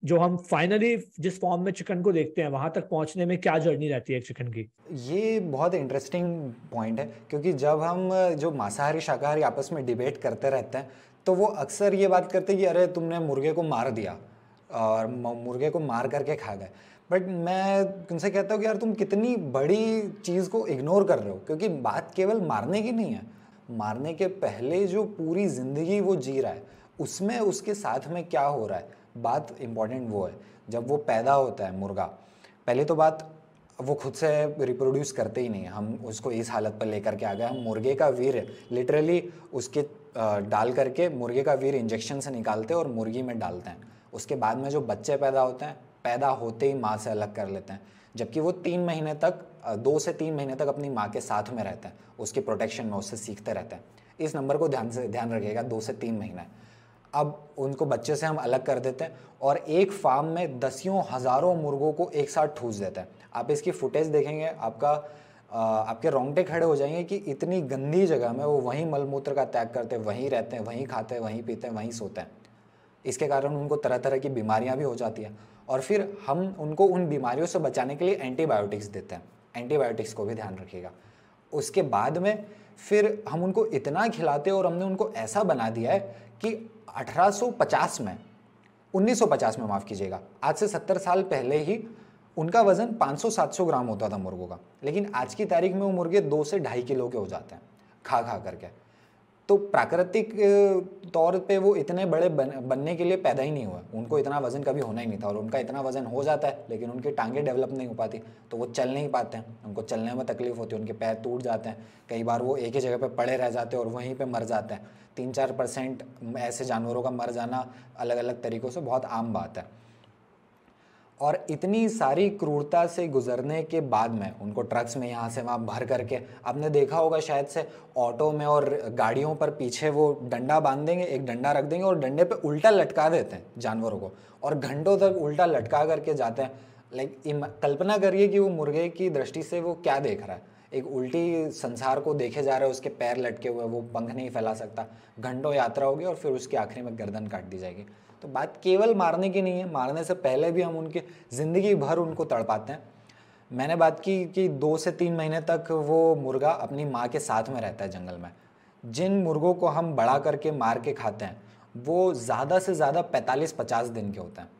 जो हम फाइनली जिस फॉर्म में चिकन को देखते हैं वहां तक पहुंचने में क्या जर्नी रहती है एक चिकन की? ये बहुत इंटरेस्टिंग पॉइंट है, क्योंकि जब हम जो मांसाहारी शाकाहारी आपस में डिबेट करते रहते हैं तो वो अक्सर ये बात करते हैं कि अरे तुमने मुर्गे को मार दिया और मुर्गे को मार करके खा गए। बट मैं तुमसे कहता हूँ कि यार तुम कितनी बड़ी चीज़ को इग्नोर कर रहे हो, क्योंकि बात केवल मारने की नहीं है। मारने के पहले जो पूरी ज़िंदगी वो जी रहा है, उसमें उसके साथ में क्या हो रहा है, बात इम्पॉर्टेंट वो है। जब वो पैदा होता है मुर्गा, पहली तो बात, वो खुद से रिप्रोड्यूस करते ही नहीं है। हम उसको इस हालत पर लेकर के आ गए, हम मुर्गे का वीर लिटरली उसके डाल करके मुर्गे का वीर इंजेक्शन से निकालते हैं और मुर्गी में डालते हैं। उसके बाद में जो बच्चे पैदा होते हैं, पैदा होते ही माँ से अलग कर लेते हैं, जबकि वो 3 महीने तक 2 से 3 महीने तक अपनी माँ के साथ में रहते हैं, उसकी प्रोटेक्शन में, उससे सीखते रहते हैं। इस नंबर को ध्यान रखिएगा, 2 से 3 महीने। अब उनको बच्चे से हम अलग कर देते हैं और एक फार्म में दसियों हज़ारों मुर्गों को एक साथ ठूस देते हैं। आप इसकी फुटेज देखेंगे, आपके रोंगटे खड़े हो जाएंगे कि इतनी गंदी जगह में वो वहीं मलमूत्र का त्याग करते हैं, वहीं रहते हैं, वहीं खाते हैं, वहीं पीते हैं, वहीं सोते हैं। इसके कारण उनको तरह तरह की बीमारियां भी हो जाती हैं और फिर हम उनको उन बीमारियों से बचाने के लिए एंटीबायोटिक्स देते हैं। एंटीबायोटिक्स को भी ध्यान रखिएगा। उसके बाद में फिर हम उनको इतना खिलाते हैं और हमने उनको ऐसा बना दिया है कि 1850 में 1950 में माफ़ कीजिएगा, आज से 70 साल पहले ही उनका वज़न 500-700 ग्राम होता था मुर्गों का, लेकिन आज की तारीख में वो मुर्गे 2 से 2.5 किलो के हो जाते हैं खा खा करके। तो प्राकृतिक तौर पे वो इतने बड़े बनने के लिए पैदा ही नहीं हुआ, उनको इतना वज़न कभी होना ही नहीं था। और उनका इतना वज़न हो जाता है लेकिन उनकी टांगें डेवलप नहीं हो पाती, तो वो चल नहीं पाते हैं, उनको चलने में तकलीफ होती है, उनके पैर टूट जाते हैं, कई बार वो एक ही जगह पे पड़े रह जाते हैं और वहीं पे मर जाते हैं। 3-4% ऐसे जानवरों का मर जाना अलग अलग तरीक़ों से बहुत आम बात है। और इतनी सारी क्रूरता से गुजरने के बाद में उनको ट्रक्स में यहाँ से वहाँ भर करके, आपने देखा होगा शायद से, ऑटो में और गाड़ियों पर पीछे वो डंडा बांध देंगे, एक डंडा रख देंगे और डंडे पे उल्टा लटका देते हैं जानवरों को और घंटों तक उल्टा लटका करके जाते हैं। लाइक कल्पना करिए कि वो मुर्गे की दृष्टि से वो क्या देख रहा है, एक उल्टी संसार को देखे जा रहा है, उसके पैर लटके हुए, वो पंख नहीं फैला सकता, घंटों यात्रा होगी और फिर उसकी आखिरी में गर्दन काट दी जाएगी। तो बात केवल मारने की नहीं है, मारने से पहले भी हम उनकी ज़िंदगी भर उनको तड़पाते हैं। मैंने बात की कि 2 से 3 महीने तक वो मुर्गा अपनी माँ के साथ में रहता है जंगल में। जिन मुर्गों को हम बड़ा करके मार के खाते हैं वो ज़्यादा से ज़्यादा 45-50 दिन के होते हैं।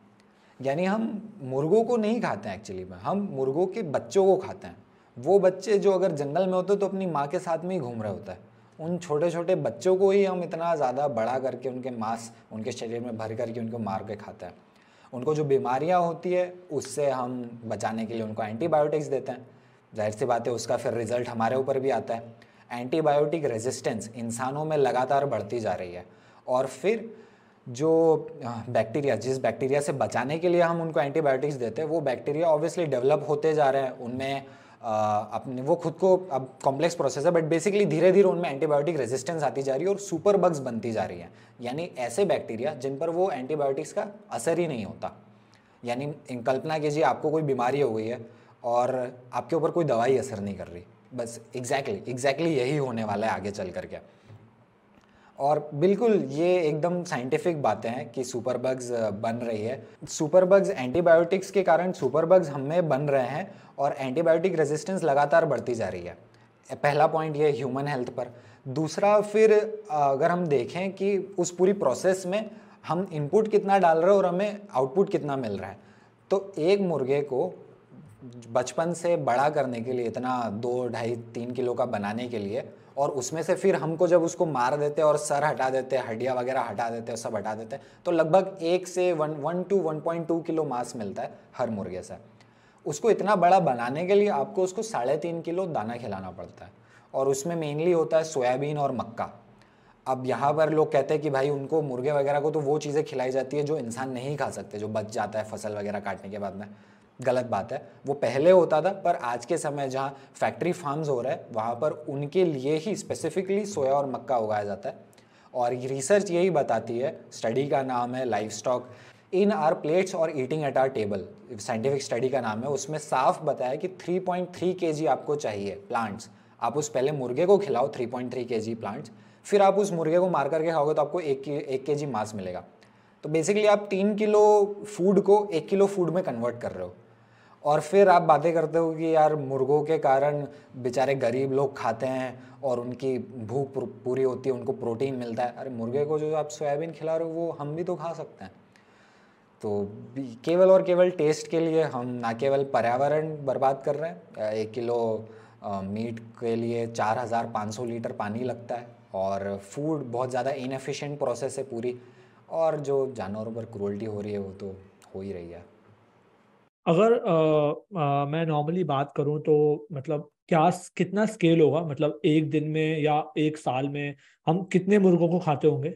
यानी हम मुर्गों को नहीं खाते हैं एक्चुअली में, हम मुर्गों के बच्चों को खाते हैं। वो बच्चे जो अगर जंगल में होते तो अपनी माँ के साथ में ही घूम रहे होता है, उन छोटे छोटे बच्चों को ही हम इतना ज़्यादा बड़ा करके उनके मांस उनके शरीर में भर करके उनको मार के खाते हैं। उनको जो बीमारियाँ होती है उससे हम बचाने के लिए उनको एंटीबायोटिक्स देते हैं। जाहिर सी बात है उसका फिर रिजल्ट हमारे ऊपर भी आता है। एंटीबायोटिक रेजिस्टेंस इंसानों में लगातार बढ़ती जा रही है और फिर जो बैक्टीरिया, जिस बैक्टीरिया से बचाने के लिए हम उनको एंटीबायोटिक्स देते हैं, वो बैक्टीरिया ऑब्वियसली डेवलप होते जा रहे हैं, उनमें अपने वो खुद को, अब कॉम्प्लेक्स प्रोसेस है बट बेसिकली धीरे धीरे उनमें एंटीबायोटिक रेजिस्टेंस आती जा रही है और सुपर बग्स बनती जा रही है, यानी ऐसे बैक्टीरिया जिन पर वो एंटीबायोटिक्स का असर ही नहीं होता। यानी कल्पना कीजिए आपको कोई बीमारी हो गई है और आपके ऊपर कोई दवाई असर नहीं कर रही, बस एग्जैक्टली यही होने वाला है आगे चल करके। और बिल्कुल ये एकदम साइंटिफिक बातें हैं कि सुपर बग्स बन रही है। सुपर बग्स एंटीबायोटिक्स के कारण सुपर बग्स हमें बन रहे हैं और एंटीबायोटिक रेजिस्टेंस लगातार बढ़ती जा रही है। पहला पॉइंट ये ह्यूमन हेल्थ पर। दूसरा फिर अगर हम देखें कि उस पूरी प्रोसेस में हम इनपुट कितना डाल रहे हैं और हमें आउटपुट कितना मिल रहा है, तो एक मुर्गे को बचपन से बड़ा करने के लिए, इतना 2-2.5-3 किलो का बनाने के लिए, और उसमें से फिर हमको जब उसको मार देते और सर हटा देते, हड्डियाँ वगैरह हटा देते, सब हटा देते, तो लगभग 1 से 1 to 1.2 किलो मांस मिलता है हर मुर्गे से। उसको इतना बड़ा बनाने के लिए आपको उसको 3.5 किलो दाना खिलाना पड़ता है और उसमें मेनली होता है सोयाबीन और मक्का। अब यहाँ पर लोग कहते हैं कि भाई उनको, मुर्गे वगैरह को तो वो चीज़ें खिलाई जाती है जो इंसान नहीं खा सकते, जो बच जाता है फसल वगैरह काटने के बाद में। गलत बात है, वो पहले होता था, पर आज के समय जहाँ फैक्ट्री फार्म्स हो रहा है वहाँ पर उनके लिए ही स्पेसिफिकली सोया और मक्का उगाया जाता है। और रिसर्च यही बताती है, स्टडी का नाम है life stock in our plates और eating at our table, scientific study का नाम है। उसमें साफ बताया कि 3.3 kg आपको चाहिए प्लांट्स। आप उस पहले मुर्गे को खिलाओ 3.3 kg प्लांट्स, फिर आप उस मुर्गे को मार करके खाओगे तो आपको 1 kg मांस मिलेगा। तो बेसिकली आप 3 किलो फूड को 1 किलो फूड में कन्वर्ट कर रहे हो, और फिर आप बातें करते हो कि यार मुर्गों के कारण बेचारे गरीब लोग खाते हैं और उनकी भूख पूरी होती है, उनको प्रोटीन मिलता है। अरे मुर्गे को जो आप सोयाबीन खिला रहे हो वो हम भी तो खा सकते हैं। तो केवल और केवल टेस्ट के लिए हम ना केवल पर्यावरण बर्बाद कर रहे हैं, 1 किलो मीट के लिए 4500 लीटर पानी लगता है, और फूड बहुत ज़्यादा इनएफिशिएंट प्रोसेस है पूरी, और जो जानवरों पर क्रूअल्टी हो रही है वो तो हो ही रही है। अगर मैं नॉर्मली बात करूं तो मतलब कितना स्केल होगा, मतलब एक दिन में या एक साल में हम कितने मुर्गों को खाते होंगे?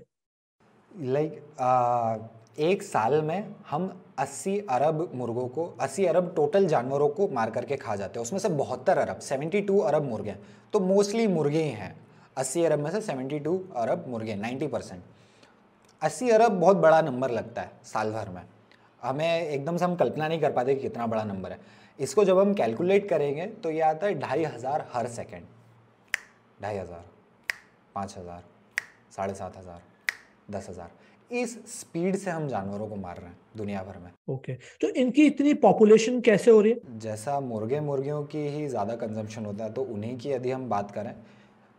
एक साल में हम 80 अरब मुर्गों को, 80 अरब टोटल जानवरों को मार करके खा जाते हैं। उसमें से 72 अरब 72 अरब मुर्गे हैं, तो मोस्टली मुर्गे ही हैं। 80 अरब में से 72 अरब मुर्गे, 90%। 80 अरब बहुत बड़ा नंबर लगता है साल भर में, हमें एकदम से हम कल्पना नहीं कर पाते कि कितना बड़ा नंबर है। इसको जब हम कैलकुलेट करेंगे तो ये आता है 2500 हर सेकेंड। 2500, 5000, 7500, 10,000, इस स्पीड से हम जानवरों को मार रहे हैं दुनिया भर में। ओके, तो इनकी इतनी पॉपुलेशन कैसे हो रही है? जैसा मुर्गियों की ही ज़्यादा कंजम्पशन होता है, तो उन्हीं की यदि हम बात करें,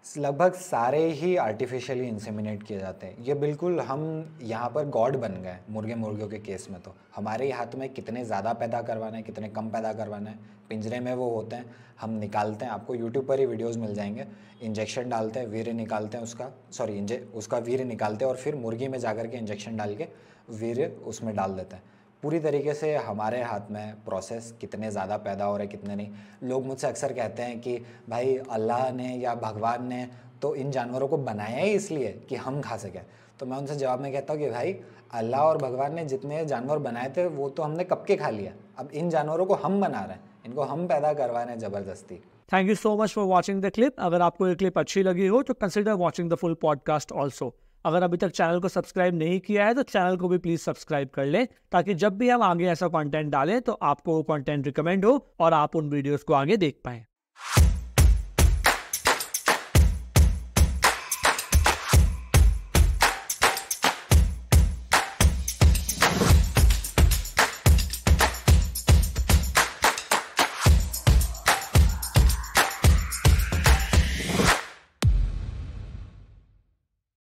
लगभग सारे ही आर्टिफिशियली इंसेमिनेट किए जाते हैं। ये बिल्कुल हम यहाँ पर गॉड बन गए मुर्गियों के केस में। तो हमारे ही हाथ में कितने ज़्यादा पैदा करवाना है, कितने कम पैदा करवाना है। पिंजरे में वो होते हैं, हम निकालते हैं, आपको यूट्यूब पर ही वीडियोस मिल जाएंगे। इंजेक्शन डालते हैं, वीर्य निकालते हैं उसका वीर्य निकालते हैं, और फिर मुर्गी में जाकर के इंजेक्शन डाल के वीर्य उसमें डाल देते हैं। पूरी तरीके से हमारे हाथ में प्रोसेस, कितने ज़्यादा पैदा हो रहे कितने नहीं। लोग मुझसे अक्सर कहते हैं कि भाई अल्लाह ने या भगवान ने तो इन जानवरों को बनाया ही इसलिए कि हम खा सकें। तो मैं उनसे जवाब में कहता हूँ कि भाई अल्लाह और भगवान ने जितने जानवर बनाए थे वो तो हमने कब के खा लिया, अब इन जानवरों को हम बना रहे हैं, इनको हम पैदा करवा रहे हैं ज़बरदस्ती। Thank you so much for watching the clip. अगर आपको ये क्लिप अच्छी लगी हो तो consider watching the full podcast also. अगर अभी तक चैनल को सब्सक्राइब नहीं किया है तो चैनल को भी प्लीज सब्सक्राइब कर लें, ताकि जब भी हम आगे ऐसा कंटेंट डालें तो आपको वो कंटेंट रिकमेंड हो और आप उन वीडियोस को आगे देख पाएं।